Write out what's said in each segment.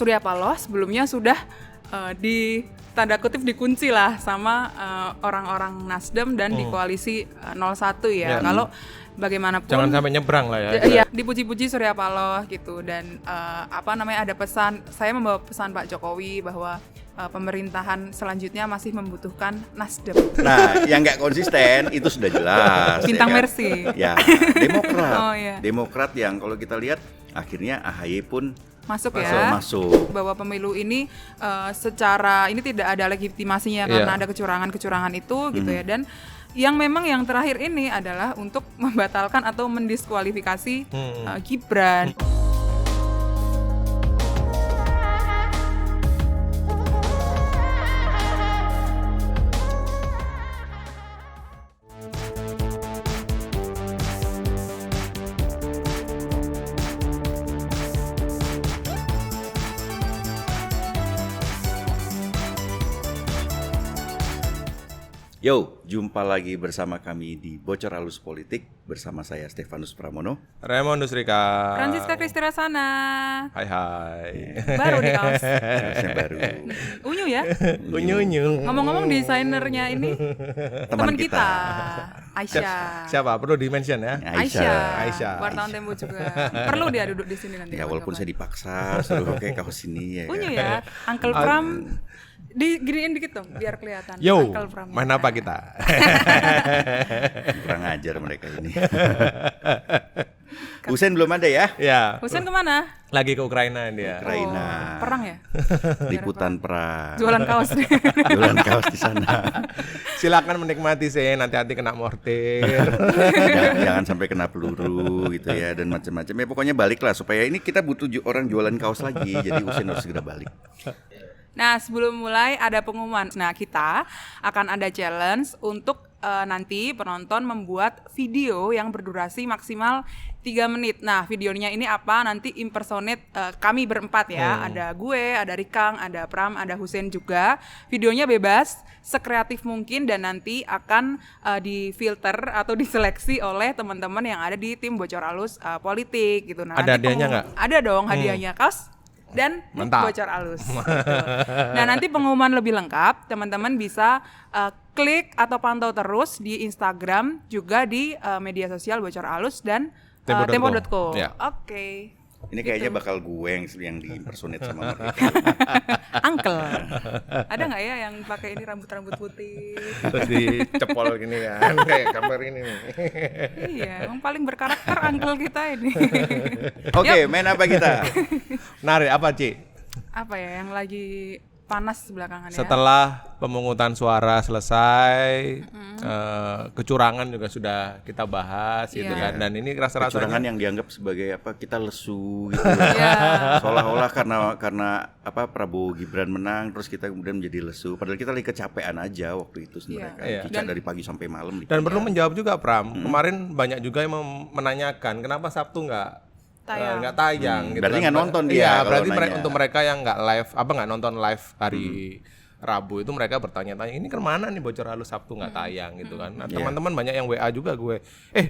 Surya Paloh sebelumnya sudah di tanda kutip dikunci lah sama orang-orang Nasdem dan di koalisi 01 ya. Kalau bagaimanapun jangan sampai nyebrang lah ya. Iya, dipuji-puji Surya Paloh gitu dan ada pesan, saya membawa pesan Pak Jokowi bahwa pemerintahan selanjutnya masih membutuhkan Nasdem. Nah, yang nggak konsisten itu sudah jelas. Bintang ya kan? Mercy. Ya, Demokrat. Oh, iya. Demokrat yang kalau kita lihat akhirnya AHY pun Masuk. Bahwa pemilu ini secara ini tidak ada legitimasinya karena ada kecurangan itu gitu ya, dan yang memang yang terakhir ini adalah untuk membatalkan atau mendiskualifikasi Gibran. Yo, jumpa lagi bersama kami di Bocor Halus Politik bersama saya Stefanus Pramono, Raymond Dusrika, Francisca Kristirasana. Hai. Baru di kaos. kaosnya baru. Unyu ya. Unyu. Ngomong-ngomong desainernya ini teman kita. Aisyah. Siapa? Perlu di-mention ya? Aisyah. Wartawan Tempo juga. Perlu dia duduk di sini nanti. Ya walaupun saya dipaksa suruh pakai kaos ini ya. Unyu ya. Uncle Pram diginiin dikit dong biar kelihatan. Yo, Uncle Pram. main apa kita? Kurang ajar mereka ini. Husein belum ada ya? Ya. Husein kemana? Lagi ke Ukraina dia. Ukraina. Perang ya? Liputan perang. Jualan kaos. Jualan kaos di sana. Silakan menikmati sih, nanti hati kena mortir. jangan sampai kena peluru gitu ya dan macam-macam. Ya pokoknya baliklah supaya ini kita butuh orang jualan kaos lagi. Jadi Husein harus segera balik. Nah, sebelum mulai ada pengumuman. Nah, kita akan ada challenge untuk nanti penonton membuat video yang berdurasi maksimal 3 menit. Nah, videonya ini apa? Nanti impersonate kami berempat ya. Ada gue, ada Rikang, ada Pram, ada Husein juga. Videonya bebas, sekreatif mungkin dan nanti akan difilter atau diseleksi oleh teman-teman yang ada di tim Bocor Halus Politik gitu. Nah, ada hadiahnya nggak? Ada dong hadiahnya, kaos dan Bocor Halus. Gitu. Nah, nanti pengumuman lebih lengkap, teman-teman bisa klik atau pantau terus di Instagram, juga di media sosial Bocor Halus dan tempo.co. Ya. Oke. Ini kayaknya Gitu. bakal gue yang di-impersonate sama mereka. Uncle. Ada nggak ya yang pakai ini rambut-rambut putih? Terus dicepol gini kan, kayak gambar ini nih. Iya, yang paling berkarakter uncle kita ini. Oke, main apa kita? Nari apa, Ci? Apa ya yang lagi panas belakangan ya? Setelah pemungutan suara selesai, kecurangan juga sudah kita bahas gitu kan. Dan ini Kecurangan rasa-rasanya yang dianggap sebagai apa? Kita lesu gitu. Seolah-olah karena apa Prabowo Gibran menang terus kita kemudian menjadi lesu. Padahal kita lagi kecapean aja waktu itu sebenarnya kan. Iya. Kicak dari pagi sampai malam. dan perlu menjawab juga, Pram. Kemarin banyak juga yang menanyakan kenapa Sabtu nggak tayang gitu. Berarti kan. nggak nonton dia Iya, kalau berarti nanya. untuk mereka yang nggak nonton live hari Rabu itu mereka bertanya-tanya ini kemana nih Bocor Halus Sabtu nggak tayang gitu kan. Nah, teman-teman banyak yang WA juga gue,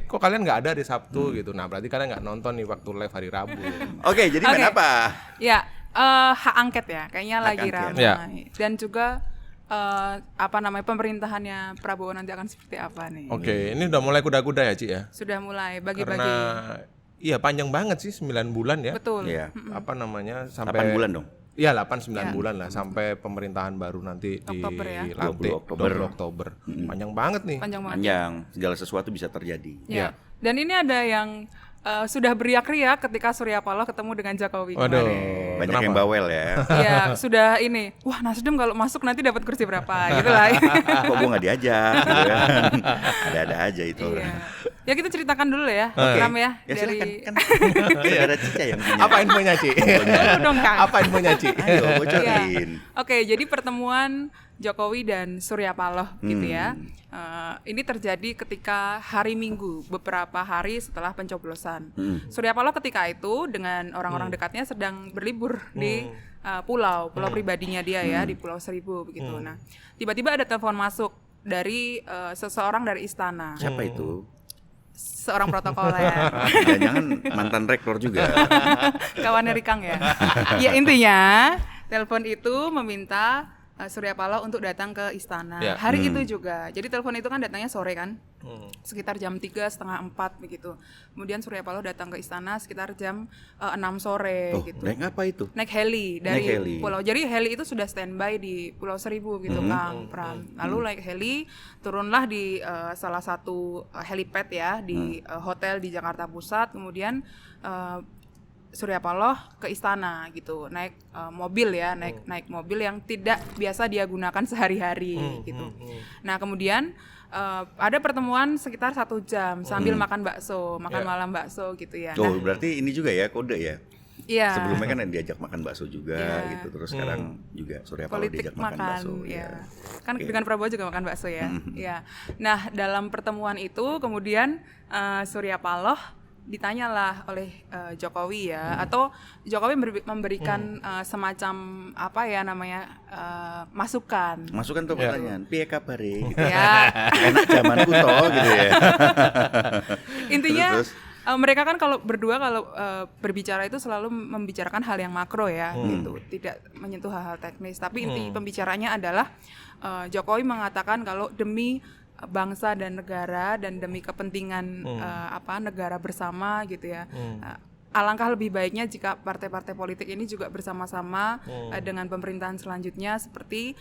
kok kalian nggak ada di Sabtu gitu. Nah, berarti kalian nggak nonton nih waktu live hari Rabu. Oke, jadi main apa? Ya, hak angket ya, kayaknya Hak lagi angket. ramai. Ya. Dan juga pemerintahannya Prabowo nanti akan seperti apa nih? Oke, ini udah mulai kuda-kuda ya, Ci ya. Sudah mulai bagi-bagi. Karena iya panjang banget sih 9 bulan ya. Betul. Iya. Apa namanya 8 sampai bulan dong. Iya 8-9 bulan lah sampai pemerintahan baru nanti Oktober ya. dilantik 20 Oktober. Panjang banget nih. Panjang banget. Panjang, segala sesuatu bisa terjadi. Ya. Dan ini ada yang sudah beriak-riak ketika Surya Paloh ketemu dengan Jokowi Waduh. kemarin. Banyak yang bawel ya. Iya, sudah ini. Wah, Nasdem kalau masuk nanti dapat kursi berapa gitu lah. Kok gue gak diajak gitu kan. Ada-ada aja itu orang. Iya. Ya kita ceritakan dulu ya, Pram ya, Ya silakan dari kan. Saudara Cica yang punya. Apa infonya, Ci? Dulu dong, Kang. Apa infonya, Ci? Ayo Iya. bocorin. Oke, jadi pertemuan Jokowi dan Surya Paloh gitu ya. Ini terjadi ketika hari Minggu, beberapa hari setelah pencoblosan. Surya Paloh ketika itu dengan orang-orang dekatnya sedang berlibur di pulau pribadinya dia ya, di Pulau Seribu begitu. Nah, tiba-tiba ada telepon masuk dari seseorang dari istana. Siapa itu? seorang protokoler. Jangan mantan rektor juga. Kawannya Rikang ya. Ya intinya telepon itu meminta Surya Paloh untuk datang ke istana hari itu juga. Jadi telepon itu kan datangnya sore kan, sekitar jam 3:30-4 begitu. Kemudian Surya Paloh datang ke istana sekitar jam 6 sore gitu. Naik apa itu? Naik heli dari Naik heli. pulau. Jadi heli itu sudah standby di Pulau Seribu gitu Kang Pram. Lalu naik heli, turunlah di salah satu helipad ya di hotel di Jakarta Pusat. Kemudian Surya Paloh ke istana gitu, naik mobil ya, naik mobil yang tidak biasa dia gunakan sehari-hari gitu. Nah kemudian ada pertemuan sekitar 1 jam sambil makan bakso, makan malam bakso gitu ya. Oh berarti ini juga ya kode ya? Iya. Sebelumnya kan diajak makan bakso juga gitu, terus sekarang juga Surya Paloh diajak makan bakso. Ya. Kan dengan Prabowo juga makan bakso ya. Ya. Nah dalam pertemuan itu kemudian Surya Paloh ditanyalah oleh Jokowi ya, atau Jokowi memberikan semacam apa ya namanya masukan. Masukan tuh pertanyaan, piye kabare gitu. Ya. Enak zaman kuto gitu ya. Intinya Terus? Mereka kan kalau berdua berbicara itu selalu membicarakan hal yang makro ya gitu, tidak menyentuh hal-hal teknis. Tapi inti pembicaranya adalah Jokowi mengatakan kalau demi bangsa dan negara dan demi kepentingan negara bersama gitu ya. Alangkah lebih baiknya jika partai-partai politik ini juga bersama-sama dengan pemerintahan selanjutnya seperti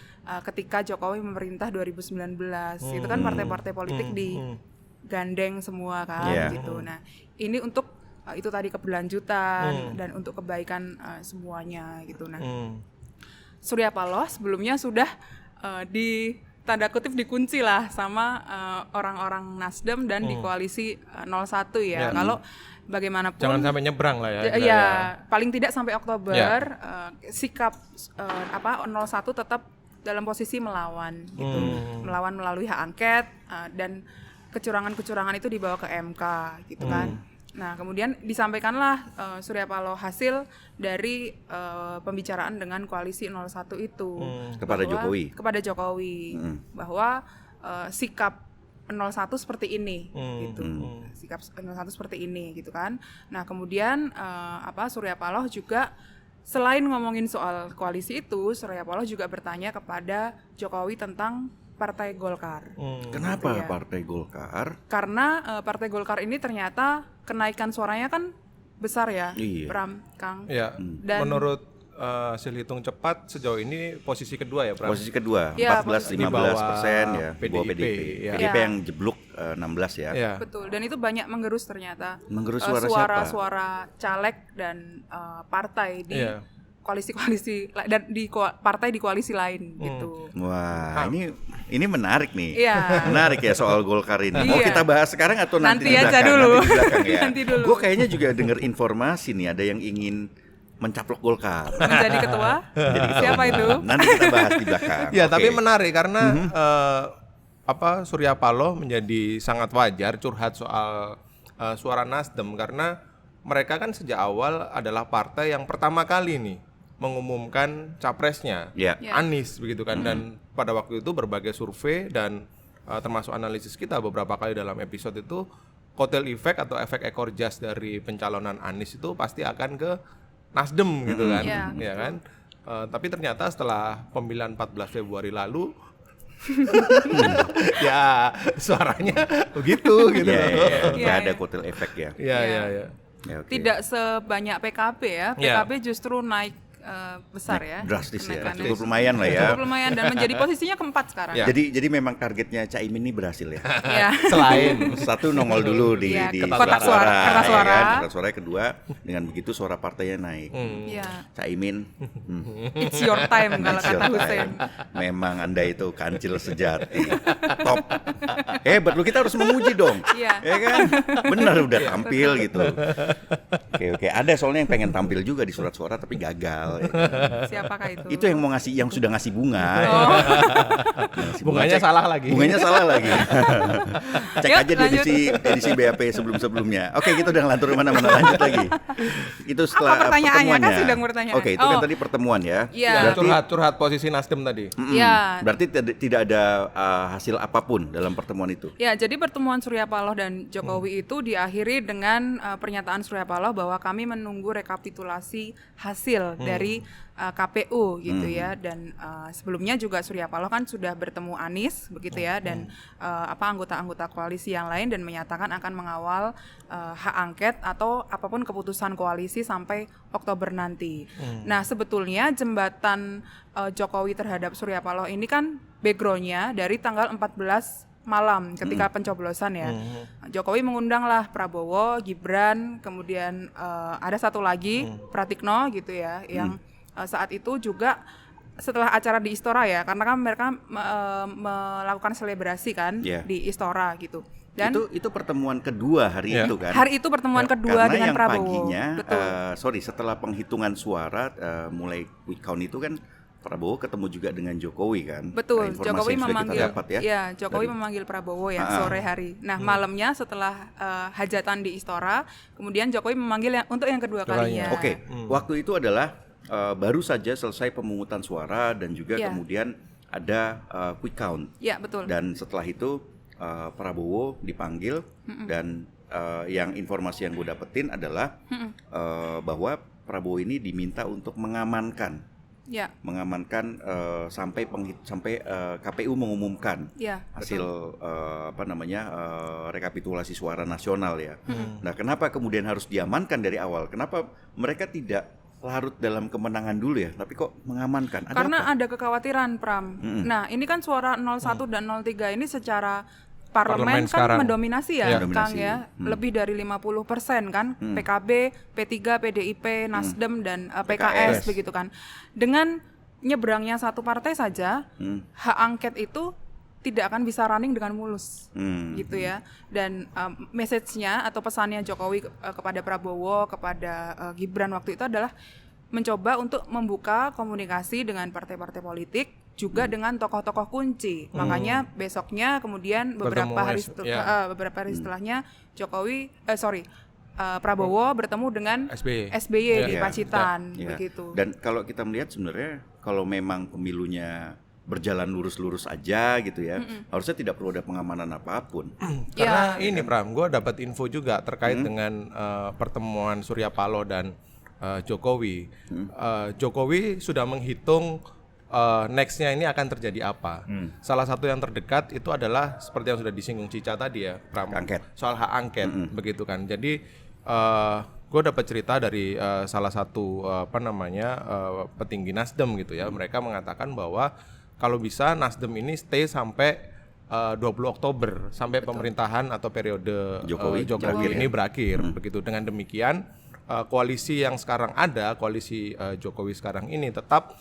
ketika Jokowi memerintah 2019. Itu kan partai-partai politik digandeng semua kan gitu. Nah, ini untuk itu tadi keberlanjutan dan untuk kebaikan semuanya gitu. Nah, Surya Paloh sebelumnya sudah tanda kutip dikunci lah sama orang-orang Nasdem dan di koalisi 01 ya. Kalau bagaimanapun jangan sampai nyebrang lah ya. Ya, paling tidak sampai Oktober sikap 01 tetap dalam posisi melawan gitu. Melawan melalui hak angket dan kecurangan-kecurangan itu dibawa ke MK gitu kan. Nah, kemudian disampaikanlah Surya Paloh hasil dari pembicaraan dengan koalisi 01 itu Kepada Jokowi. Kepada Jokowi bahwa sikap 01 seperti ini gitu. Sikap 01 seperti ini gitu kan. Nah, kemudian Surya Paloh juga selain ngomongin soal koalisi itu, Surya Paloh juga bertanya kepada Jokowi tentang Partai Golkar. Kenapa gitu ya. Partai Golkar? Karena Partai Golkar ini ternyata kenaikan suaranya kan besar ya, Iya. Pram, Kang. Ya, Dan menurut hasil hitung cepat sejauh ini posisi kedua ya, Pram? Posisi kedua, Ya, 14-15% ya, PDIP, di bawah PDIP. ya. PDIP Ya. yang jeblok 16 ya. Ya. betul, dan itu banyak menggerus ternyata. Menggerus suara siapa? Suara caleg dan partai di Iya. koalisi-koalisi dan di partai di koalisi lain gitu. Wah, ini menarik nih. Iya. Menarik ya soal Golkar ini. Mau Iya. kita bahas sekarang atau nanti Nanti di aja belakang? dulu. Nanti di belakang ya. Nanti dulu. Gue kayaknya juga dengar informasi nih ada yang ingin mencaplok Golkar. Menjadi ketua? Siapa itu? Nanti kita bahas di belakang. Ya, Oke. tapi menarik karena Surya Paloh menjadi sangat wajar curhat soal suara Nasdem karena mereka kan sejak awal adalah partai yang pertama kali nih mengumumkan capresnya, Ya. Anies begitu kan. Dan pada waktu itu berbagai survei dan termasuk analisis kita beberapa kali dalam episode itu, kotel efek atau efek ekor jas dari pencalonan Anies itu pasti akan ke Nasdem gitu kan, Iya, ya kan. Tapi ternyata setelah pemilihan 14 Februari lalu ya suaranya begitu gitu. Iya, iya, iya. Iya, Nggak ada iya. kotel efek ya. Iya, iya, iya. Ya, oke. Tidak sebanyak PKB ya. Iya. PKB justru naik besar ya. Drastis ya. kenaikannya. Cukup lumayan lah ya. Cukup lumayan dan menjadi posisinya keempat sekarang. Ya. Jadi memang targetnya Caimin ini berhasil ya. Iya. Selain Satu nongol dulu di Iya, di kotak suara, kertas ya suara. kan? Kertas suara kedua, dengan begitu suara partainya naik. Iya. Caimin, It's your time kalau it's kata your Hussein. time. Memang Anda itu kancil sejati. Top. Hebat lu, kita harus memuji dong. Iya. Ya kan? Benar udah tampil gitu. Oke, ada soalnya yang pengen tampil juga di surat suara tapi gagal ya. Siapakah itu? Itu yang mau ngasih, yang sudah ngasih bunga. Oh. Ngasih Bunganya cek- salah lagi. Bunganya salah lagi. Cek Yuk, aja di edisi BAP sebelum-sebelumnya. Oke, kita udah ngelantur mana-mana, lanjut lagi. Itu setelah Apa pertanyaannya? pertemuannya. Kan sudah pertanyaan. Oke, itu kan Oh. tadi pertemuan ya. Iya. Curhat posisi Nasdem tadi. Iya. Berarti tidak ada hasil apapun dalam pertemuan itu. Ya, jadi pertemuan Surya Paloh dan Jokowi itu diakhiri dengan pernyataan Surya Paloh bahwa kami menunggu rekapitulasi hasil dari KPU gitu ya, dan sebelumnya juga Surya Paloh kan sudah bertemu Anies begitu ya, dan anggota-anggota koalisi yang lain, dan menyatakan akan mengawal hak angket atau apapun keputusan koalisi sampai Oktober nanti. Nah, sebetulnya jembatan Jokowi terhadap Surya Paloh ini kan background-nya dari tanggal 14 malam ketika pencoblosan ya. Jokowi mengundanglah Prabowo, Gibran, kemudian ada satu lagi Pratikno gitu ya, yang saat itu juga setelah acara di Istora ya, karena kan mereka melakukan selebrasi kan di Istora gitu. Dan itu pertemuan kedua hari itu kan. Hari itu pertemuan kedua Karena dengan yang Prabowo. paginya, Betul. setelah penghitungan suara mulai quick count itu kan Prabowo ketemu juga dengan Jokowi kan. Betul, Informasi Jokowi yang sudah memanggil kita dapat ya. Jokowi memanggil Prabowo ya sore hari. Nah, malamnya setelah hajatan di Istora, kemudian Jokowi memanggil untuk yang kedua kalinya. Oke, waktu itu adalah baru saja selesai pemungutan suara dan juga kemudian ada quick count. Iya, betul. Dan setelah itu Prabowo dipanggil dan yang informasi yang gue dapetin adalah bahwa Prabowo ini diminta untuk mengamankan. Ya. Mengamankan sampai KPU mengumumkan hasil rekapitulasi suara nasional ya. Nah, kenapa kemudian harus diamankan dari awal? Kenapa mereka tidak larut dalam kemenangan dulu ya, tapi kok mengamankan? Karena ada kekhawatiran, Pram. Nah, ini kan suara 01 dan 03 ini secara Parlemen kan sekarang mendominasi ya, Kang Mendominasi. ya. Lebih dari 50% kan, PKB, P3, PDIP, Nasdem dan PKS begitu kan. Dengan nyebrangnya satu partai saja, hak angket itu tidak akan bisa running dengan mulus, gitu ya. Dan message-nya atau pesannya Jokowi kepada Prabowo, kepada Gibran waktu itu adalah mencoba untuk membuka komunikasi dengan partai-partai politik, juga dengan tokoh-tokoh kunci. Makanya besoknya kemudian beberapa hari setelahnya Prabowo bertemu dengan SBY di Pacitan begitu. Dan kalau kita melihat sebenarnya kalau memang pemilunya berjalan lurus-lurus aja gitu ya, harusnya tidak perlu ada pengamanan apapun. Karena ini Pram, gue dapat info juga terkait dengan pertemuan Surya Paloh dan Jokowi. Jokowi sudah menghitung next-nya ini akan terjadi apa. Salah satu yang terdekat itu adalah seperti yang sudah disinggung Cica tadi ya, Pram, soal hak angket begitu kan. Jadi gue dapat cerita dari salah satu petinggi Nasdem gitu ya. Mereka mengatakan bahwa kalau bisa Nasdem ini stay sampai 20 Oktober sampai pemerintahan atau periode Jokowi ini berakhir begitu. Dengan demikian koalisi yang sekarang ada, koalisi Jokowi sekarang ini tetap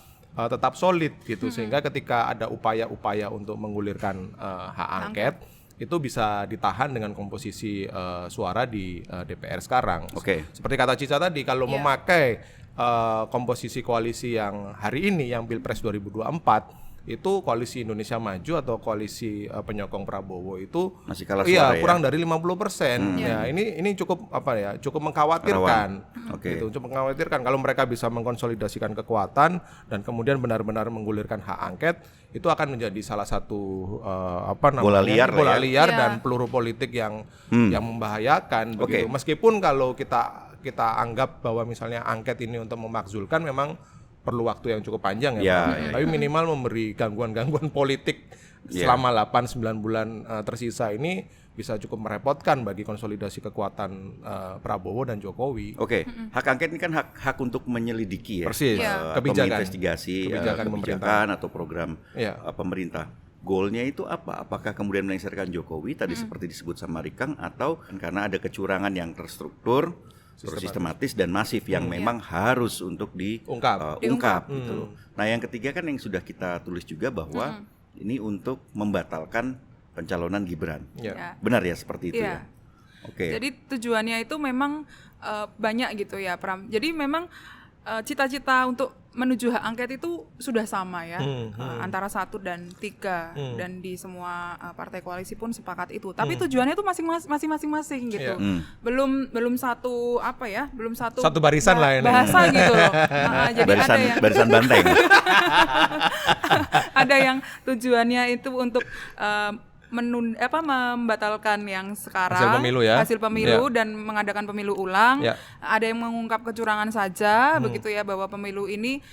solid gitu, sehingga ketika ada upaya-upaya untuk menggulirkan hak angket itu bisa ditahan dengan komposisi suara di DPR sekarang. Seperti kata Cica tadi, kalau memakai komposisi koalisi yang hari ini yang Pilpres 2024 itu koalisi Indonesia Maju atau koalisi penyokong Prabowo itu masih kalah suara kurang dari 50%. Ya, ini cukup cukup mengkhawatirkan. Gitu, cukup mengkhawatirkan kalau mereka bisa mengkonsolidasikan kekuatan dan kemudian benar-benar menggulirkan hak angket, itu akan menjadi salah satu bola liar dan peluru politik yang membahayakan begitu. Meskipun kalau kita anggap bahwa misalnya angket ini untuk memakzulkan memang perlu waktu yang cukup panjang tapi minimal memberi gangguan-gangguan politik selama 8-9 bulan tersisa ini bisa cukup merepotkan bagi konsolidasi kekuatan Prabowo dan Jokowi. Hak angket ini kan hak untuk menyelidiki ya. Persis. Kebijakan, menginvestigasi kebijakan atau program pemerintah. Goalnya itu apa? Apakah kemudian melengsarkan Jokowi tadi seperti disebut sama Rikang, atau karena ada kecurangan yang terstruktur, sistematis dan masif yang memang harus untuk diungkap gitu loh. Nah, yang ketiga kan yang sudah kita tulis juga bahwa ini untuk membatalkan pencalonan Gibran. Benar ya seperti itu ya. Jadi tujuannya itu memang banyak gitu ya, Pram. Jadi memang cita-cita untuk menuju hak angket itu sudah sama ya, antara 1 dan 3 dan di semua partai koalisi pun sepakat itu. Tapi tujuannya itu masing-masing gitu. Belum satu satu barisan lah ini. Bahasa gitu loh. Jadi barisan banteng. Ada yang tujuannya itu untuk membatalkan yang sekarang hasil pemilu dan mengadakan pemilu ulang. Ada yang mengungkap kecurangan saja begitu ya, bahwa pemilu ini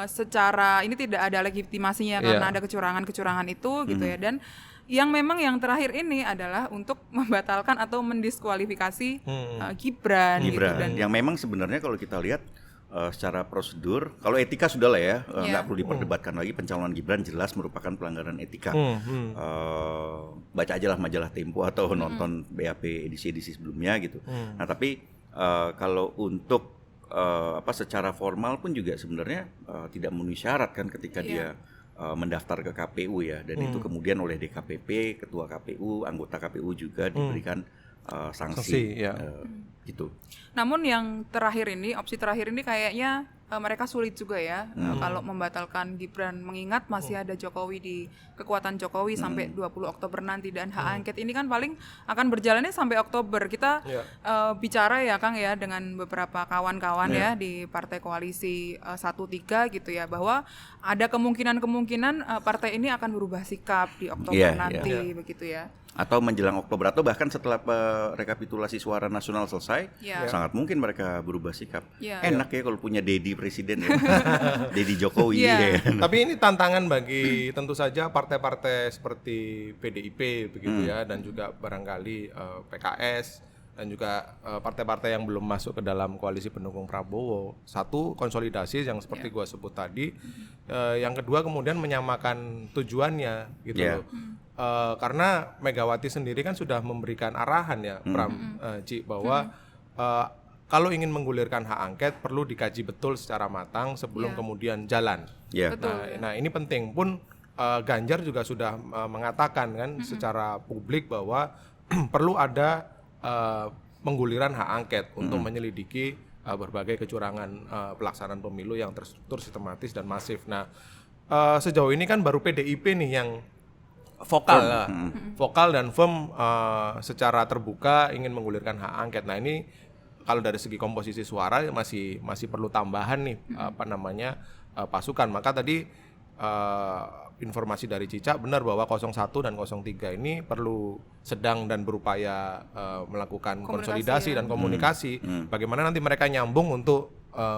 secara ini tidak ada legitimasinya karena ada kecurangan itu gitu ya. Dan yang terakhir ini adalah untuk membatalkan atau mendiskualifikasi Gibran gitu. Dan yang memang sebenarnya kalau kita lihat secara prosedur, kalau etika sudah lah ya, nggak perlu diperdebatkan lagi. Pencalonan Gibran jelas merupakan pelanggaran etika. Baca aja lah majalah Tempo atau nonton BAP edisi-edisi sebelumnya gitu. Nah tapi kalau untuk secara formal pun juga sebenarnya tidak memenuhi syarat kan ketika dia mendaftar ke KPU ya, dan itu kemudian oleh DKPP, ketua KPU, anggota KPU juga diberikan sanksi gitu. Namun yang terakhir ini, opsi terakhir ini kayaknya mereka sulit juga ya kalau membatalkan Gibran, mengingat masih ada Jokowi di kekuatan Jokowi sampai 20 Oktober nanti, dan hak angket ini kan paling akan berjalannya sampai Oktober. Kita bicara ya Kang ya dengan beberapa kawan-kawan ya di partai koalisi 1-3 gitu ya, bahwa ada kemungkinan partai ini akan berubah sikap di Oktober nanti begitu ya. Atau menjelang Oktober, atau bahkan setelah rekapitulasi suara nasional selesai, sangat mungkin mereka berubah sikap. Enak ya kalau punya Dedi presiden ya. Dedi Jokowi ya. Tapi ini tantangan bagi tentu saja partai-partai seperti PDIP begitu ya, dan juga barangkali PKS dan juga partai-partai yang belum masuk ke dalam koalisi pendukung Prabowo. Satu, konsolidasi yang seperti gua sebut tadi. Yang kedua, kemudian menyamakan tujuannya gitu loh. Karena Megawati sendiri kan sudah memberikan arahan ya, Ci, bahwa kalau ingin menggulirkan hak angket perlu dikaji betul secara matang sebelum kemudian jalan. Nah ini penting pun. Ganjar juga sudah mengatakan kan secara publik bahwa perlu ada pengguliran hak angket untuk menyelidiki berbagai kecurangan pelaksanaan pemilu yang terstruktur, sistematis dan masif. Nah sejauh ini kan baru PDIP nih yang vokal dan firm secara terbuka ingin menggulirkan hak angket. Nah ini kalau dari segi komposisi suara masih perlu tambahan nih pasukan. Maka tadi informasi dari Cica benar bahwa 01 dan 03 ini perlu sedang dan berupaya melakukan konsolidasi dan komunikasi. Bagaimana nanti mereka nyambung untuk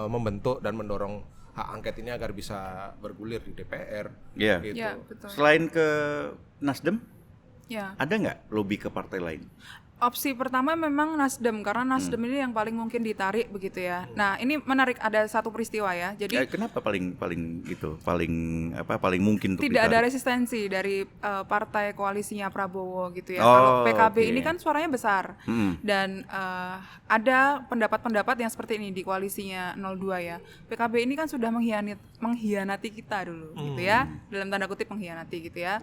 membentuk dan mendorong hak angket ini agar bisa bergulir di DPR. Gitu. Betul. Selain ke Nasdem, ada nggak lobby ke partai lain? Opsi pertama memang Nasdem, karena Nasdem ini yang paling mungkin ditarik begitu ya. Nah ini menarik, ada satu peristiwa ya. Jadi kenapa paling mungkin untuk tidak ditarik? ada resistensi dari partai koalisinya Prabowo gitu ya. Kalau PKB ini kan suaranya besar dan ada pendapat-pendapat yang seperti ini di koalisinya 02 ya. PKB ini kan sudah mengkhianati kita dulu gitu ya, dalam tanda kutip mengkhianati gitu ya.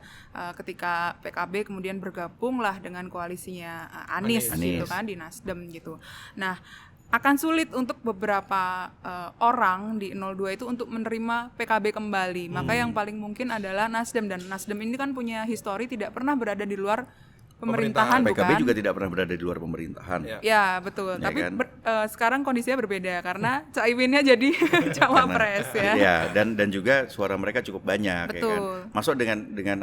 Ketika PKB kemudian bergabunglah dengan koalisinya Anies gitu kan di Nasdem gitu. Nah, akan sulit untuk beberapa orang di 02 itu untuk menerima PKB kembali. Maka yang paling mungkin adalah Nasdem, dan Nasdem ini kan punya histori tidak pernah berada di luar pemerintahan bukan? PKB juga tidak pernah berada di luar pemerintahan. Ya betul. Ya, tapi kan? Sekarang kondisinya berbeda karena Caiminnya jadi cawapres ya. Ya, dan juga suara mereka cukup banyak. Betul. Ya kan? Masuk dengan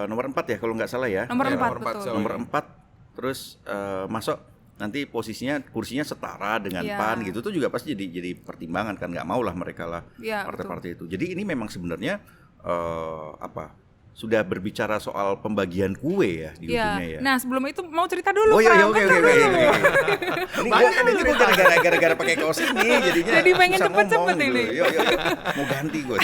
nomor 4 ya kalau nggak salah ya. Nomor 4 betul. Nomor 4 terus masuk nanti kursinya setara dengan PAN gitu, itu juga pasti jadi pertimbangan kan, nggak mau lah mereka lah partai-partai itu. Jadi ini memang sebenarnya sudah berbicara soal pembagian kue ya di ujungnya ya. Nah sebelum itu mau cerita dulu. Oke. Ini gue gara-gara pakai kaos ini jadinya. Jadi pengen cepet-cepet ini. Yo, mau ganti gue.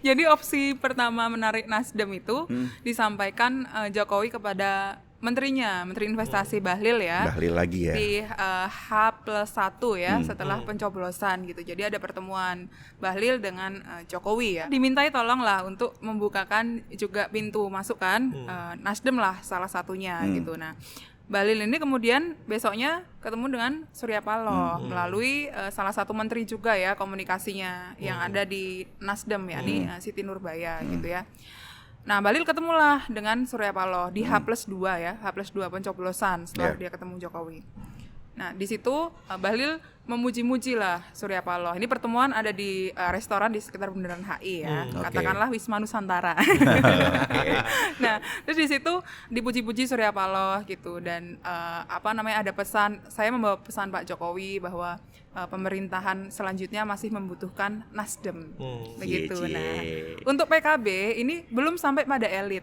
Jadi opsi pertama menarik Nasdem itu disampaikan Jokowi kepada menterinya, Menteri Investasi Bahlil ya. Bahlil lagi ya. Di H+1 ya, setelah pencoblosan gitu. Jadi ada pertemuan Bahlil dengan Jokowi ya. Dimintai tolonglah untuk membukakan juga pintu masuk kan. Nasdem lah salah satunya gitu. Nah, Bahlil ini kemudian besoknya ketemu dengan Surya Paloh melalui salah satu menteri juga ya komunikasinya yang ada di Nasdem ya, nih Siti Nurbaya gitu ya. Nah, Bahlil ketemulah dengan Surya Paloh di H+2 ya, H+2 pencoblosan setelah dia ketemu Jokowi. Nah, di situ Bahlil memuji-muji lah Surya Paloh. Ini pertemuan ada di restoran di sekitar Bundaran HI ya. Katakanlah Wisma Nusantara. Nah, terus di situ dipuji-puji Surya Paloh gitu dan ada pesan, saya membawa pesan Pak Jokowi bahwa pemerintahan selanjutnya masih membutuhkan Nasdem. Begitu. Nah, untuk PKB ini belum sampai pada elit.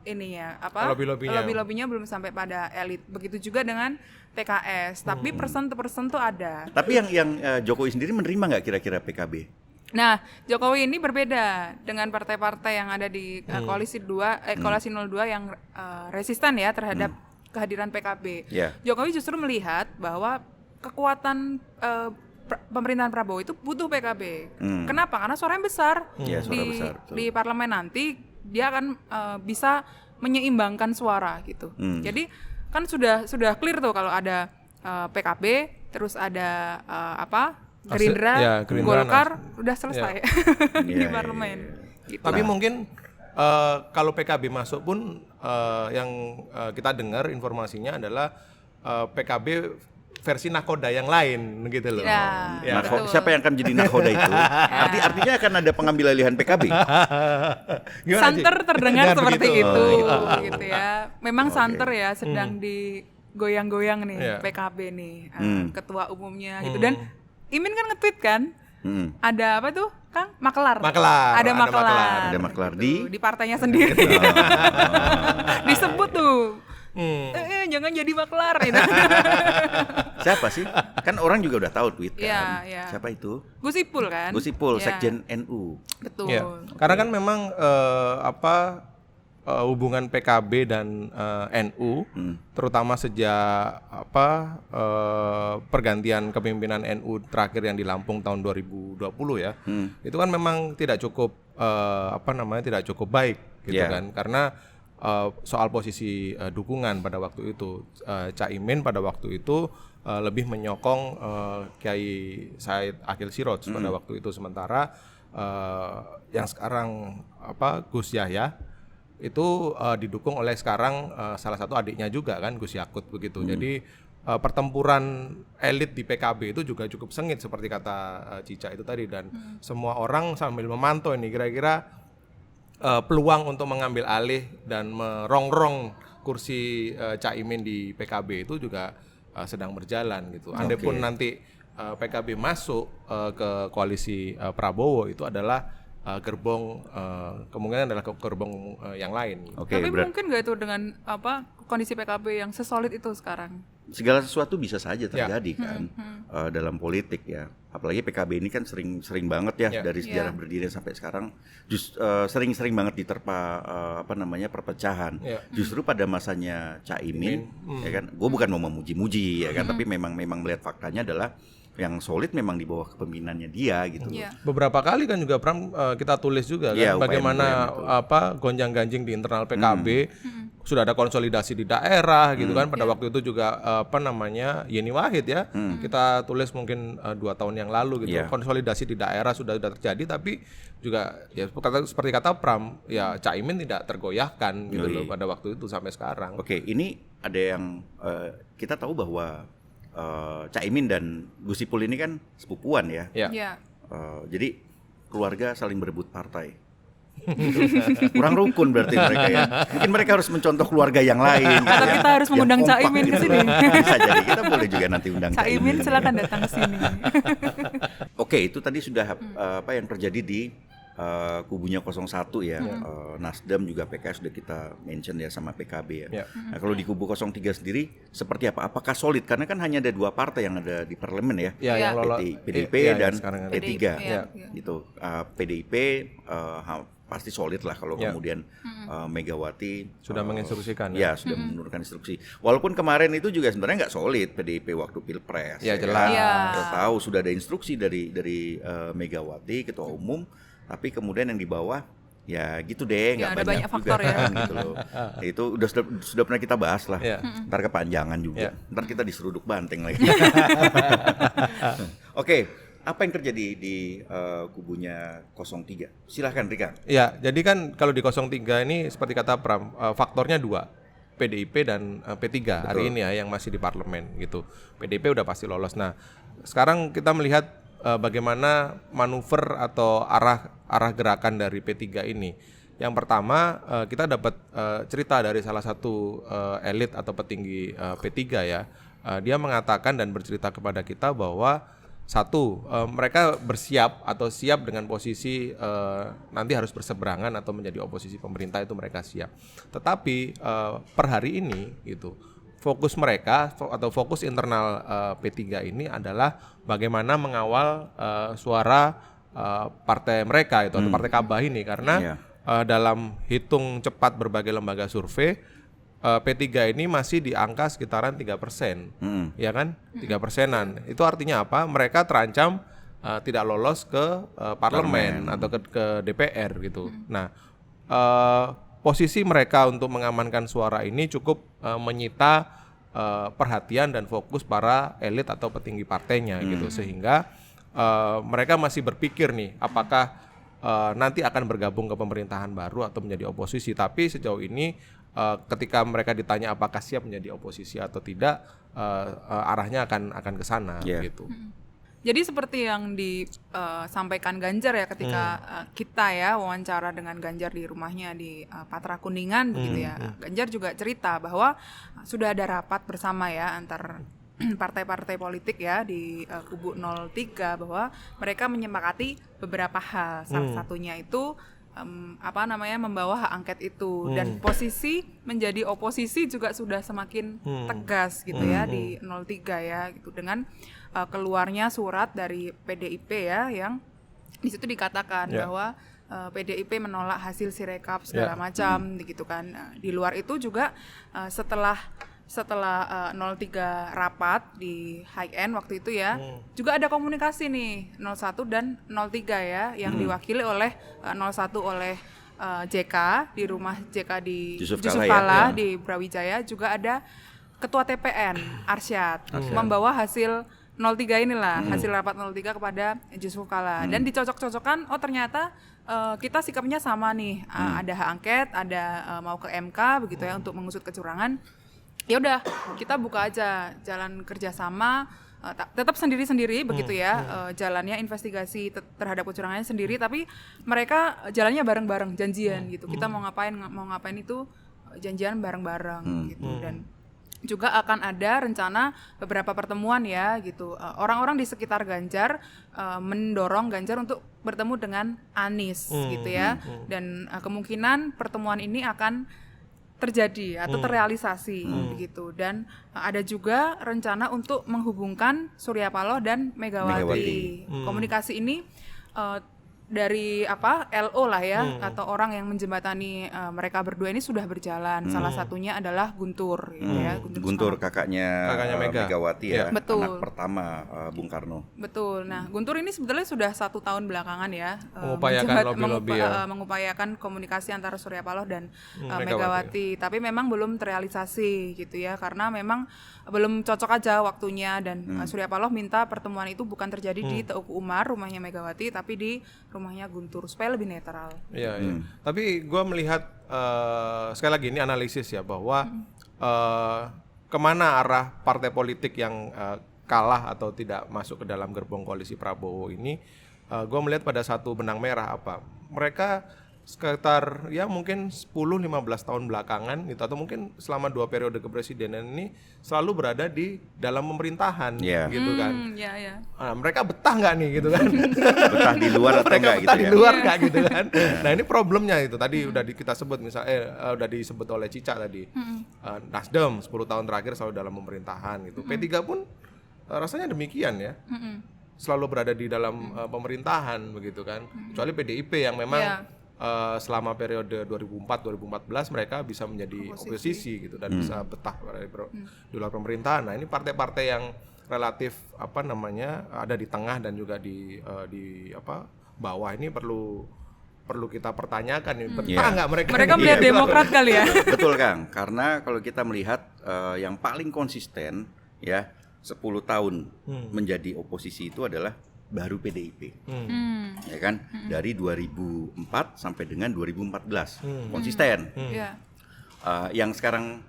Ini ya, lobby-lobbynya belum sampai pada elit. Begitu juga dengan PKS, tapi persen tuh ada. Tapi yang Jokowi sendiri menerima nggak kira-kira PKB? Nah, Jokowi ini berbeda dengan partai-partai yang ada di koalisi 02 yang resisten ya terhadap kehadiran PKB. Jokowi justru melihat bahwa kekuatan pemerintahan Prabowo itu butuh PKB. Kenapa? Karena suaranya besar. Di parlemen nanti dia akan bisa menyeimbangkan suara gitu. Jadi kan sudah clear tuh kalau ada PKB, terus ada Gerindra, Golkar, udah selesai di parlemen. Gitu. Tapi mungkin kalau PKB masuk pun yang kita dengar informasinya adalah PKB versi nakoda yang lain gitu loh. Siapa yang akan jadi nakoda itu? Artinya akan ada pengambil alihan PKB. Santer terdengar seperti itu gitu ya. Memang santer ya sedang digoyang-goyang nih PKB nih ketua umumnya gitu dan Imin kan nge-tweet kan? Ada apa tuh, Kang? Maklar. Ada maklar di partainya sendiri. Disebut tuh. Jangan jadi maklar gitu. Siapa sih? Kan orang juga udah tahu tweet kan. Siapa itu? Gus Ipul kan? Gus Ipul, Sekjen NU. Betul. Karena kan memang hubungan PKB dan NU terutama sejak pergantian kepemimpinan NU terakhir yang di Lampung tahun 2020 ya. Itu kan memang tidak cukup tidak cukup baik gitu kan. Karena soal posisi dukungan pada waktu itu Caimin pada waktu itu lebih menyokong Kiai Said Akil Siroj pada waktu itu, sementara yang sekarang Gus Yahya itu didukung oleh sekarang salah satu adiknya juga kan, Gus Yakut begitu. Jadi pertempuran elit di PKB itu juga cukup sengit seperti kata Cica itu tadi, dan semua orang sambil memantau ini kira-kira peluang untuk mengambil alih dan merongrong kursi Caimin di PKB itu juga sedang berjalan gitu. Andai pun nanti PKB masuk ke koalisi Prabowo, itu adalah kemungkinan adalah gerbong yang lain. Tapi mungkin nggak itu dengan kondisi PKB yang sesolid itu sekarang? Segala sesuatu bisa saja terjadi kan dalam politik ya. Apalagi PKB ini kan sering banget ya dari sejarah berdiri sampai sekarang sering banget diterpa perpecahan. Justru pada masanya Caimin ya kan, gue bukan mau memuji-muji ya kan, tapi memang melihat faktanya adalah yang solid memang di bawah kepemimpinannya dia gitu. Beberapa kali kan juga kita tulis juga kan bagaimana gonjang-ganjing di internal PKB. Sudah ada konsolidasi di daerah gitu kan. Pada waktu itu juga Yeni Wahid ya. Kita tulis mungkin 2 tahun yang lalu gitu. Konsolidasi di daerah sudah terjadi, tapi juga ya seperti kata Pram, ya Caimin tidak tergoyahkan gitu loh pada waktu itu sampai sekarang. Oke, ini ada yang kita tahu bahwa Caimin dan Gus Ipul ini kan sepupuan ya. Jadi keluarga saling berebut partai. Kurang rukun berarti mereka ya. Mungkin mereka harus mencontoh keluarga yang lain. Atau kita harus mengundang Caimin ke sini. Bisa jadi, kita boleh juga nanti undang Caimin. Silakan datang ke sini. Oke, itu tadi sudah yang terjadi di kubunya 01 ya. Nasdem juga PKS sudah kita mention ya, sama PKB ya. Nah, kalau di kubu 03 sendiri seperti apa? Apakah solid? Karena kan hanya ada 2 partai yang ada di parlemen ya. Yang PDIP dan P3 gitu. PDIP pasti solid lah kalau kemudian Megawati sudah menginstruksikan sudah menurunkan instruksi. Walaupun kemarin itu juga sebenarnya nggak solid PDIP waktu Pilpres. Jelas. Kita tahu sudah ada instruksi dari Megawati ketua umum, tapi kemudian yang di bawah Ya gitu deh, nggak ada banyak faktor juga, ya. kan, gitu loh. Itu sudah pernah kita bahas lah. Ntar kepanjangan juga. Ntar kita diseruduk banteng lagi. Oke, apa yang terjadi di kubunya 03? Silahkan Rika. Ya, jadi kan kalau di 03 ini seperti kata Pram, faktornya 2. PDIP dan P3 hari ini ya yang masih di parlemen gitu. PDIP udah pasti lolos. Nah, sekarang kita melihat bagaimana manuver atau arah gerakan dari P3 ini. Yang pertama kita dapat cerita dari salah satu elit atau petinggi P3 ya. Dia mengatakan dan bercerita kepada kita bahwa satu, mereka bersiap atau siap dengan posisi nanti harus berseberangan atau menjadi oposisi pemerintah, itu mereka siap. Tetapi per hari ini gitu, fokus mereka atau fokus internal P3 ini adalah bagaimana mengawal suara partai mereka itu atau partai Kabah ini, karena dalam hitung cepat berbagai lembaga survei P3 ini masih di angka sekitaran 3%, ya kan? 3%-an. Itu artinya apa? Mereka terancam tidak lolos ke parlemen atau ke DPR gitu. Nah, posisi mereka untuk mengamankan suara ini cukup menyita perhatian dan fokus para elit atau petinggi partainya gitu, sehingga mereka masih berpikir nih apakah nanti akan bergabung ke pemerintahan baru atau menjadi oposisi. Tapi sejauh ini ketika mereka ditanya apakah siap menjadi oposisi atau tidak, arahnya akan ke sana gitu. Jadi seperti yang disampaikan Ganjar ya ketika kita ya wawancara dengan Ganjar di rumahnya di Patra Kuningan begitu ya. Ganjar juga cerita bahwa sudah ada rapat bersama ya antar partai-partai politik ya di kubu 03 bahwa mereka menyepakati beberapa hal. Salah satunya itu membawa hak angket itu, dan posisi menjadi oposisi juga sudah semakin tegas gitu ya di 03 ya gitu, dengan keluarnya surat dari PDIP ya yang di situ dikatakan bahwa PDIP menolak hasil Sirekap segala macam gitu kan. Di luar itu juga setelah 03 rapat di High End waktu itu ya, juga ada komunikasi nih 01 dan 03 ya yang diwakili oleh 01 oleh JK di rumah JK di Yusuf Kalla di Brawijaya, juga ada Ketua TPN Arsyad membawa hasil 03 inilah, hasil rapat 03 kepada Yusuf Kalla, dan dicocok-cocokkan, oh ternyata kita sikapnya sama nih, ada hak angket, ada mau ke MK begitu ya untuk mengusut kecurangan. Ya udah, kita buka aja jalan kerjasama, tetap sendiri-sendiri begitu ya, jalannya investigasi terhadap kecurangannya sendiri, tapi mereka jalannya bareng-bareng, janjian gitu. Kita mau ngapain itu janjian bareng-bareng gitu. Dan juga akan ada rencana beberapa pertemuan ya gitu. Orang-orang di sekitar Ganjar mendorong Ganjar untuk bertemu dengan Anies gitu ya. Dan kemungkinan pertemuan ini akan terjadi atau terrealisasi begitu. Dan ada juga rencana untuk menghubungkan Surya Paloh dan Megawati. Komunikasi ini dari LO lah ya, atau orang yang menjembatani mereka berdua ini sudah berjalan. Salah satunya adalah Guntur gitu ya. Guntur kakaknya Megawati ya. Betul. Anak pertama Bung Karno. Betul. Nah, Guntur ini sebetulnya sudah 1 tahun belakangan ya mengupayakan komunikasi antara Surya Paloh dan Megawati. Tapi memang belum terrealisasi gitu ya, karena memang belum cocok aja waktunya, dan Surya Paloh minta pertemuan itu bukan terjadi di Teuku Umar, rumahnya Megawati, tapi di rumahnya Guntur supaya lebih netral. Iya, iya. Tapi gue melihat sekali lagi ini analisis ya, bahwa kemana arah partai politik yang kalah atau tidak masuk ke dalam gerbong koalisi Prabowo ini, gue melihat pada satu benang merah apa, mereka sekitar ya mungkin 10-15 tahun belakangan gitu, atau mungkin selama 2 periode kepresidenan ini selalu berada di dalam pemerintahan gitu kan. Nah, mereka betah nggak nih gitu kan? Betah di luar atau enggak gitu ya? Di luar nggak gitu kan? Nah, ini problemnya itu tadi udah kita sebut, misalnya udah disebut oleh Cica tadi. Nasdem 10 tahun terakhir selalu dalam pemerintahan gitu. P3 pun rasanya demikian ya. Selalu berada di dalam pemerintahan begitu kan. Kecuali PDIP yang memang selama periode 2004-2014 mereka bisa menjadi oposisi gitu dan bisa betah di luar pemerintahan. Nah, ini partai-partai yang relatif ada di tengah dan juga di bawah ini perlu perlu kita pertanyakan nih. Betah nggak mereka? Mereka melihat Demokrat kali ya. Betul Kang, karena kalau kita melihat yang paling konsisten ya 10 tahun menjadi oposisi itu adalah baru PDIP, ya kan, dari 2004 sampai dengan 2014 konsisten. Yang sekarang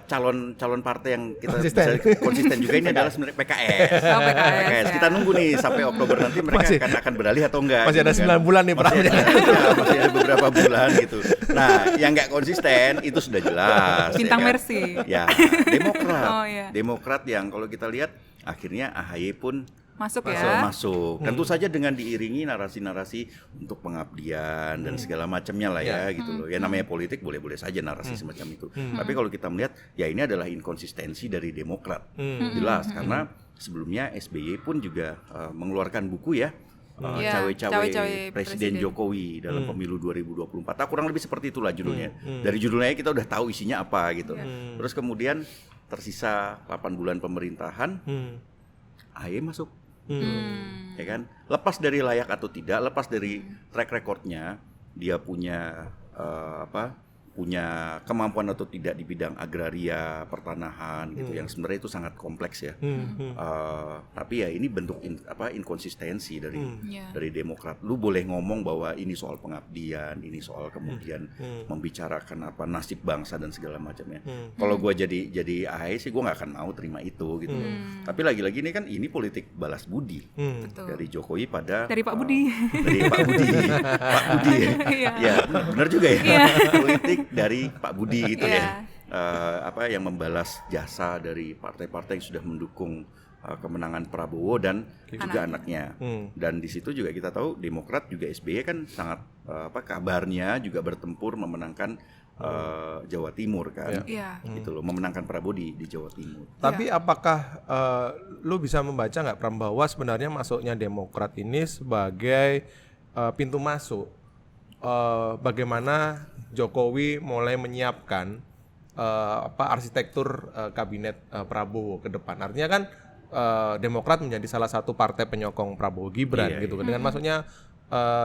calon partai yang kita bisa konsisten juga ini adalah sebenarnya PKS. PKS. Kita nunggu nih sampai Oktober nanti mereka akan beralih atau enggak. Masih ada 9 bulan nih masih ada beberapa bulan gitu. Nah, yang nggak konsisten itu sudah jelas. Bintang ya kan? Mercy. Ya, Demokrat. Demokrat yang kalau kita lihat akhirnya AHY pun masuk. Tentu saja dengan diiringi narasi-narasi untuk pengabdian dan segala macamnya lah ya gitu loh. Ya namanya politik boleh-boleh saja narasi semacam itu. Tapi kalau kita melihat ya ini adalah inkonsistensi dari Demokrat. Jelas karena sebelumnya SBY pun juga mengeluarkan buku ya. Cawe-cawe Presiden Jokowi dalam pemilu 2024. Kurang lebih seperti itulah judulnya. Dari judulnya kita udah tahu isinya apa gitu. Terus kemudian tersisa 8 bulan pemerintahan, AHY masuk. Ya kan, lepas dari layak atau tidak, lepas dari track recordnya, dia punya punya kemampuan atau tidak di bidang agraria, pertanahan gitu, yang sebenarnya itu sangat kompleks ya. Tapi ya ini bentuk inkonsistensi dari Demokrat. Lu boleh ngomong bahwa ini soal pengabdian, ini soal kemudian membicarakan nasib bangsa dan segala macamnya. Kalau gue jadi AHY sih gue nggak akan mau terima itu gitu. Tapi lagi-lagi ini kan ini politik balas budi dari Jokowi pada dari Pak Budi. Dari Pak Budi, Pak Budi ya, benar juga ya. Politik dari Pak Budi gitu ya, yang membalas jasa dari partai-partai yang sudah mendukung kemenangan Prabowo dan juga anaknya. Dan di situ juga kita tahu Demokrat juga SBY kan sangat kabarnya juga bertempur memenangkan Jawa Timur kan, gitu loh, memenangkan Prabowo di Jawa Timur. Tapi apakah lu bisa membaca nggak Pram bahwa sebenarnya masuknya Demokrat ini sebagai pintu masuk bagaimana Jokowi mulai menyiapkan arsitektur kabinet Prabowo ke depan. Artinya kan Demokrat menjadi salah satu partai penyokong Prabowo Gibran gitu. Dengan masuknya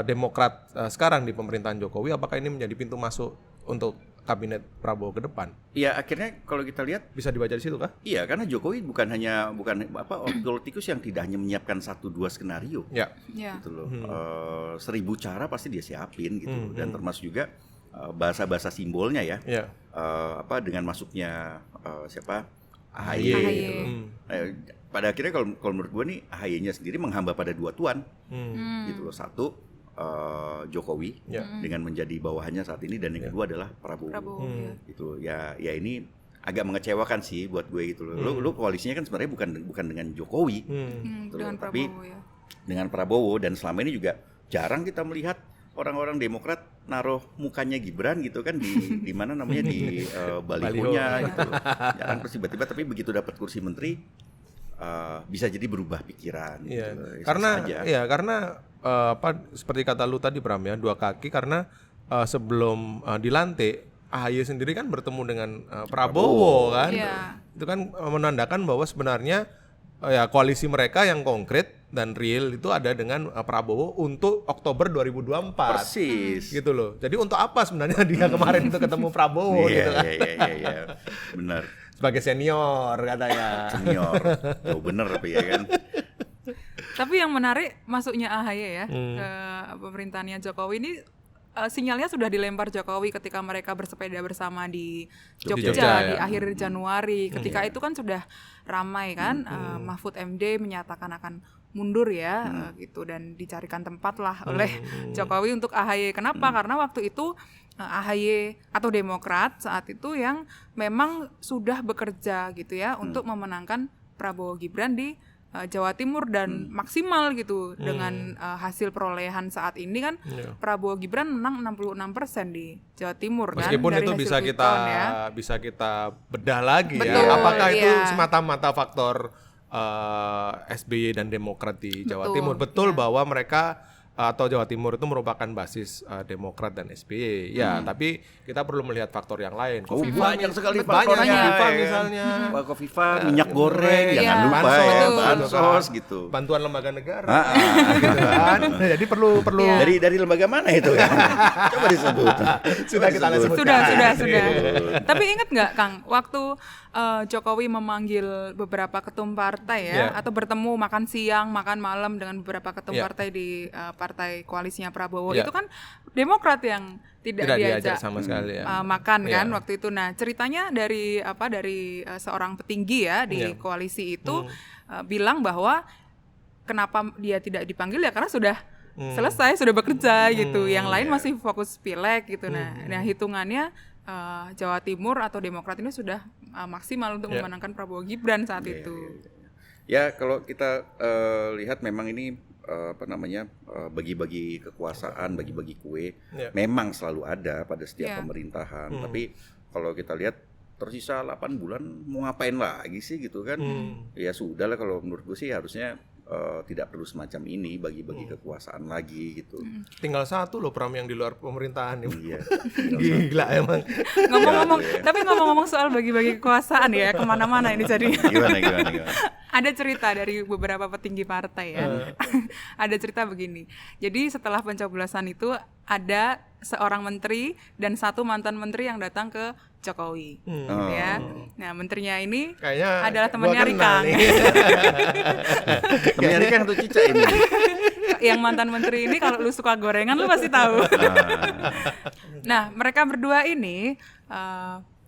Demokrat sekarang di pemerintahan Jokowi, apakah ini menjadi pintu masuk untuk kabinet Prabowo ke depan? Iya, akhirnya kalau kita lihat bisa dibaca di situ kah? Iya, karena Jokowi bukan politikus yang tidak hanya menyiapkan 1-2 skenario. Gitu loh. 1000 cara pasti dia siapin gitu. Dan termasuk juga bahasa-bahasa simbolnya ya. Dengan masuknya AHY gitu. Pada akhirnya kalau menurut gue nih AHY-nya sendiri menghamba pada 2 tuan. Gitu loh. Satu Jokowi dengan menjadi bawahannya saat ini, dan yang kedua adalah Prabowo. Gitu. Ya ini agak mengecewakan sih buat gue gitu loh. Lu koalisinya kan sebenarnya bukan dengan Jokowi. Gitu dengan loh. Tapi Prabowo, dengan Prabowo, dan selama ini juga jarang kita melihat orang-orang Demokrat naruh mukanya Gibran gitu kan di mana namanya di balihonya gitu. Jarang, terus tiba-tiba tapi begitu dapat kursi menteri bisa jadi berubah pikiran. Gitu. Karena seperti kata lu tadi Bram ya, 2 kaki, karena sebelum dilantik AHY sendiri kan bertemu dengan Prabowo kan. Itu kan menandakan bahwa sebenarnya koalisi mereka yang konkret dan real itu ada dengan Prabowo untuk Oktober 2024. Persis. Gitu loh. Jadi untuk apa sebenarnya dia kemarin itu ketemu Prabowo gitu kan. Iya. Benar. Sebagai senior katanya. Senior. Oh benar tapi ya kan. Tapi yang menarik masuknya AHY ya ke pemerintahannya Jokowi ini, sinyalnya sudah dilempar Jokowi ketika mereka bersepeda bersama di Jogja di akhir Januari. Ketika itu kan sudah ramai kan, Mahfud MD menyatakan akan mundur ya gitu, dan dicarikan tempat lah oleh Jokowi untuk AHY. Kenapa? Karena waktu itu AHY atau Demokrat saat itu yang memang sudah bekerja gitu ya untuk memenangkan Prabowo Gibran di Jawa Timur, dan maksimal gitu dengan hasil perolehan saat ini kan Prabowo Gibran menang 66% di Jawa Timur. Meskipun kan, itu bisa kita bedah lagi. Betul, ya. Apakah itu semata-mata faktor SBY dan Demokrat di Jawa Timur? Betul bahwa mereka atau Jawa Timur itu merupakan basis Demokrat dan SBY. Ya, tapi kita perlu melihat faktor yang lain. Banyak sekali faktornya. Kofifa Misalnya. Kofifa, minyak goreng, jangan lupa bansos gitu. Bantuan lembaga negara. Gitu kan. Jadi perlu dari lembaga mana itu kan? Coba disebut. Sudah kita sebut. Sudah. Tapi ingat nggak Kang, waktu Jokowi memanggil beberapa ketum partai ya, atau bertemu makan siang, makan malam dengan beberapa ketum partai di partai koalisinya Prabowo, itu kan Demokrat yang tidak diajak sama sekali makan kan waktu itu. Nah, ceritanya dari seorang petinggi ya di koalisi itu bilang bahwa kenapa dia tidak dipanggil ya karena sudah selesai, sudah bekerja gitu. Yang lain masih fokus pileg gitu. Nah, hitungannya Jawa Timur atau Demokrat ini sudah maksimal untuk memenangkan Prabowo Gibran saat itu. Ya, kalau kita lihat memang ini bagi-bagi kekuasaan, bagi-bagi kue memang selalu ada pada setiap pemerintahan. Tapi kalau kita lihat tersisa 8 bulan mau ngapain lagi sih gitu kan? Ya sudah lah, kalau menurut gue sih harusnya tidak perlu semacam ini bagi-bagi kekuasaan lagi gitu. Tinggal satu loh Pram yang di luar pemerintahan nih. Iya. Gila emang. Tapi ngomong-ngomong soal bagi-bagi kekuasaan ya, kemana-mana ini jadi. Gimana? Ada cerita dari beberapa petinggi partai ya. Ada cerita begini. Jadi setelah pencoblosan itu ada seorang menteri dan satu mantan menteri yang datang ke Jokowi, gitu ya. Nah, menterinya ini kayaknya adalah temannya Rikang. Temannya Rikang tuh Cica ini. Yang mantan menteri ini kalau lu suka gorengan lu pasti tahu. Nah, mereka berdua ini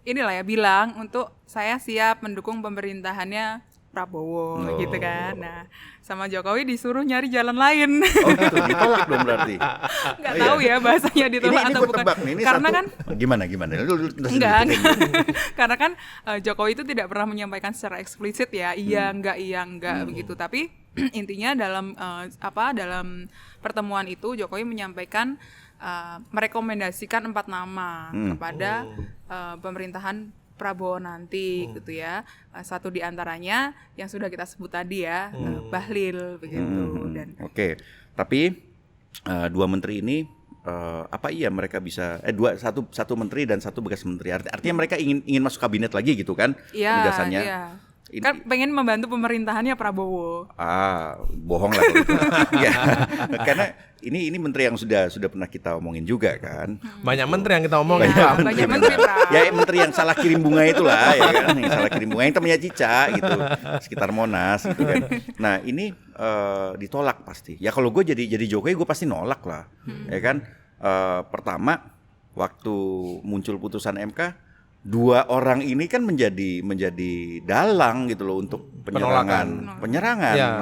inilah ya bilang untuk saya siap mendukung pemerintahannya Prabowo gitu kan. Nah, sama Jokowi disuruh nyari jalan lain. Oh gitu, ditolak dong berarti. Nggak tahu ya bahasanya ditolak atau bukan. Ini karena satu, kan gimana? Enggak. Karena kan Jokowi itu tidak pernah menyampaikan secara eksplisit ya, iya enggak begitu. Tapi intinya dalam dalam pertemuan itu Jokowi menyampaikan merekomendasikan 4 nama kepada pemerintahan Prabowo nanti gitu ya. Satu di antaranya yang sudah kita sebut tadi ya, Bahlil begitu. Dan Oke. Tapi 2 menteri ini apa iya mereka bisa satu menteri dan satu bekas menteri. Artinya mereka ingin masuk kabinet lagi gitu kan? Penegasannya. Iya. Kan pengen membantu pemerintahannya Prabowo. Bohong lah kalau gitu. Ya, karena ini menteri yang sudah pernah kita omongin juga kan. Banyak menteri yang kita omongin. Banyak menteri, Pak. Ya menteri yang salah kirim bunga itulah ya kan, yang salah kirim bunga yang temannya Cica gitu, sekitar Monas gitu kan. Nah, ini ditolak pasti. Ya kalau gue jadi Jokowi gue pasti nolak lah. Ya kan? Pertama waktu muncul putusan MK 2 orang ini kan menjadi dalang gitu loh untuk penyerangan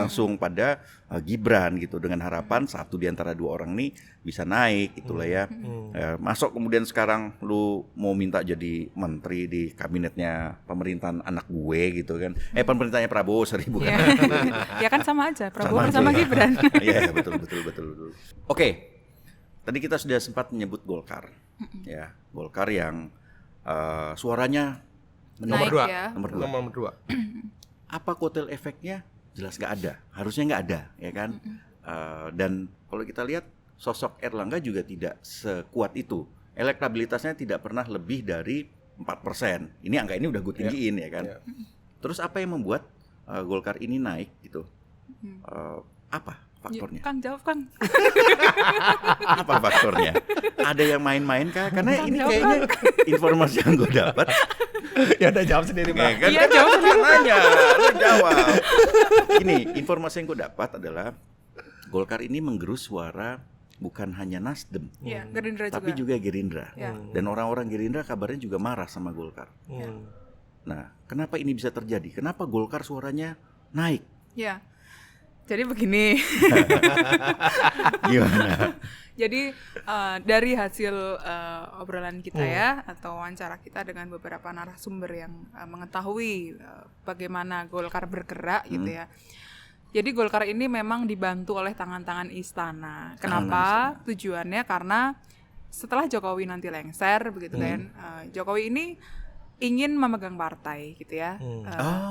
langsung pada Gibran gitu, dengan harapan satu di antara 2 orang ini bisa naik gitulah ya. Masuk kemudian sekarang lu mau minta jadi menteri di kabinetnya pemerintahan anak gue gitu kan. Pemerintahnya Prabowo bukan. Ya kan sama aja Prabowo bersama Gibran. Iya, betul. Oke. Tadi kita sudah sempat menyebut Golkar. Ya, Golkar yang suaranya nomor 2. Ya. Nomor 2. Apa kotel efeknya? Jelas nggak ada. Harusnya nggak ada, ya kan? Dan kalau kita lihat sosok Erlangga juga tidak sekuat itu. Elektabilitasnya tidak pernah lebih dari 4%. Ini angka ini udah gue tinggiin ya kan? Terus apa yang membuat Golkar ini naik gitu? Apa faktornya? Kang jawab Kang. Apa faktornya? Ada yang main-main kah? Karena ini kayaknya informasi yang gue dapat. Ya udah jawab sendiri Pak. Iya jawab sendiri. Nanya, lu jawab. Ini informasi yang gue dapat adalah Golkar ini menggerus suara bukan hanya Nasdem, Gerindra tapi juga Gerindra. Ya. Dan orang-orang Gerindra kabarnya juga marah sama Golkar. Nah, kenapa ini bisa terjadi? Kenapa Golkar suaranya naik? Ya. Jadi begini. Gimana? Jadi dari hasil obrolan kita ya, atau wawancara kita dengan beberapa narasumber yang mengetahui bagaimana Golkar bergerak gitu ya. Jadi Golkar ini memang dibantu oleh tangan-tangan istana. Kenapa? Tujuannya karena setelah Jokowi nanti lengser begitu kan, Jokowi ini ingin memegang partai gitu ya.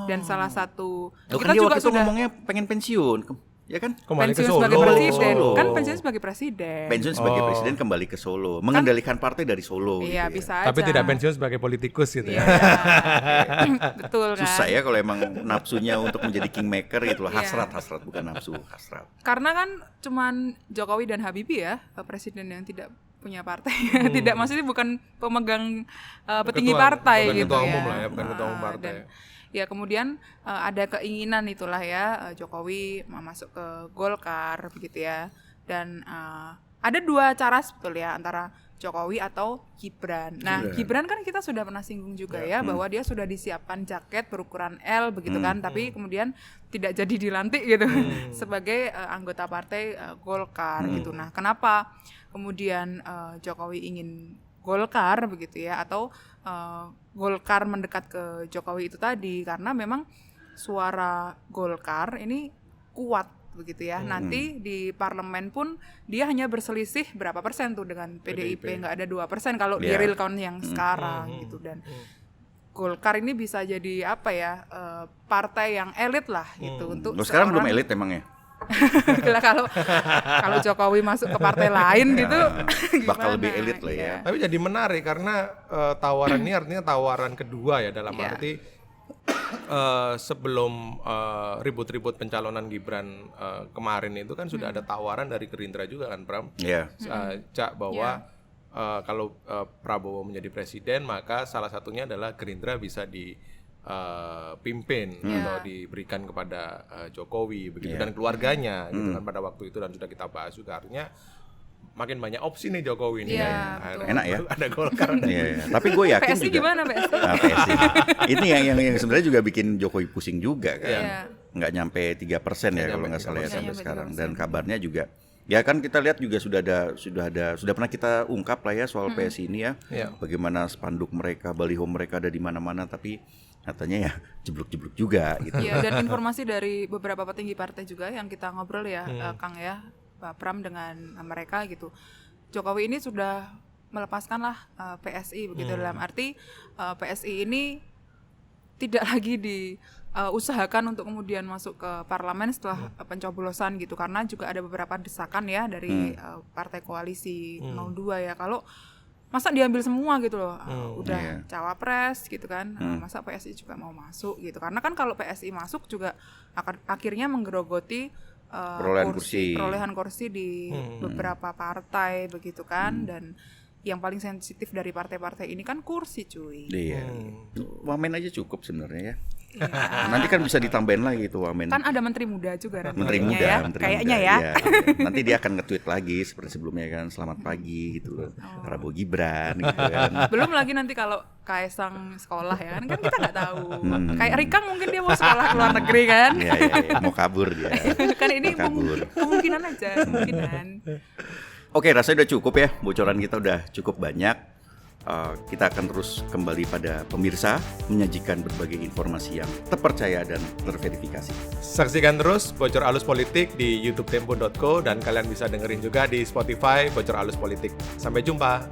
Dan salah satu kita kan juga sudah ngomongnya pengen pensiun. ya kan? Kembali ke pensiun Solo. sebagai presiden. Solo. Kan pensiun sebagai presiden. Pensiun sebagai presiden kembali ke Solo, mengendalikan partai dari Solo. Iya, gitu bisa ya. aja. Tapi tidak pensiun sebagai politikus gitu Iya. ya. Betul kan. Susah ya kalau emang nafsunya untuk menjadi kingmaker gitu loh. Iya. Hasrat bukan nafsu, hasrat. Karena kan cuman Jokowi dan Habibie ya presiden yang tidak punya partai. Tidak, maksudnya bukan pemegang petinggi partai bukan gitu ketua ya. umum lah ya, bukan ketua umum partai. Dan ya kemudian ada keinginan itulah ya Jokowi mau masuk ke Golkar begitu ya. Dan ada dua cara sebetulnya antara Jokowi atau Gibran. Nah, Gibran kan kita sudah pernah singgung juga ya bahwa dia sudah disiapkan jaket berukuran L begitu kan, tapi kemudian tidak jadi dilantik gitu sebagai anggota partai Golkar gitu. Nah, kenapa kemudian Jokowi ingin Golkar begitu ya, atau Golkar mendekat ke Jokowi itu tadi karena memang suara Golkar ini kuat begitu ya. Nanti di parlemen pun dia hanya berselisih berapa persen tuh dengan PDIP, nggak ada 2% kalau di real count yang sekarang gitu. Dan Golkar ini bisa jadi apa ya, partai yang elit lah gitu untuk Sekarang belum elit emangnya? Gila, kalau Jokowi masuk ke partai lain gitu bakal gimana? lebih elit lah ya. Tapi jadi menarik karena tawaran ini artinya tawaran kedua ya, dalam arti sebelum ribut-ribut pencalonan Gibran kemarin itu kan sudah ada tawaran dari Gerindra juga kan, Pram? Iya. Cak, bahwa kalau Prabowo menjadi presiden maka salah satunya adalah Gerindra bisa dipimpin atau diberikan kepada Jokowi begitu dan keluarganya gitu kan pada waktu itu, dan sudah kita bahas juga, artinya makin banyak opsi nih Jokowi nih. Enak ya. Ada Golkar. Iya. Tapi gue yakin PSI juga. gimana PSI? PSI. Ini yang sebenarnya juga bikin Jokowi pusing juga kan. Iya. Nggak nyampe 3% ya kalau nggak salah ya sampai sekarang. Dan kabarnya juga ya kan kita lihat juga sudah pernah kita ungkap lah ya soal PSI ini ya. Bagaimana spanduk mereka, baliho mereka ada di mana-mana, tapi katanya ya jeblok-jeblok juga gitu. Iya, dan informasi dari beberapa petinggi partai juga yang kita ngobrol ya, Kang ya, Pak Pram dengan mereka gitu. Jokowi ini sudah melepaskan lah PSI begitu, dalam arti PSI ini tidak lagi diusahakan untuk kemudian masuk ke parlemen setelah pencoblosan gitu, karena juga ada beberapa desakan ya dari partai koalisi 02 ya, kalau masa diambil semua gitu loh, udah cawapres gitu kan, masa PSI juga mau masuk gitu, karena kan kalau PSI masuk juga akan akhirnya menggerogoti perolehan kursi di beberapa partai begitu kan, dan yang paling sensitif dari partai-partai ini kan kursi cuy. Iya. Wamen aja cukup sebenarnya ya. Nanti kan bisa ditambahin lagi itu wamen. Kan ada menteri muda juga nanti. Menteri muda ya. Kayaknya ya. Iya. Nanti dia akan nge-tweet lagi seperti sebelumnya kan, selamat pagi gitu loh. Prabowo Gibran gitu kan. Belum lagi nanti kalau Kaisang sekolah ya kan kita nggak tahu. Kayak Rikang mungkin dia mau sekolah ke luar negeri kan. Iya, mau kabur dia. Kan ini kemungkinan aja, kemungkinan. Oke, rasanya udah cukup ya, bocoran kita udah cukup banyak. Kita akan terus kembali pada pemirsa, menyajikan berbagai informasi yang terpercaya dan terverifikasi. Saksikan terus Bocor Alus Politik di youtube tempo.co, dan kalian bisa dengerin juga di Spotify Bocor Alus Politik. Sampai jumpa.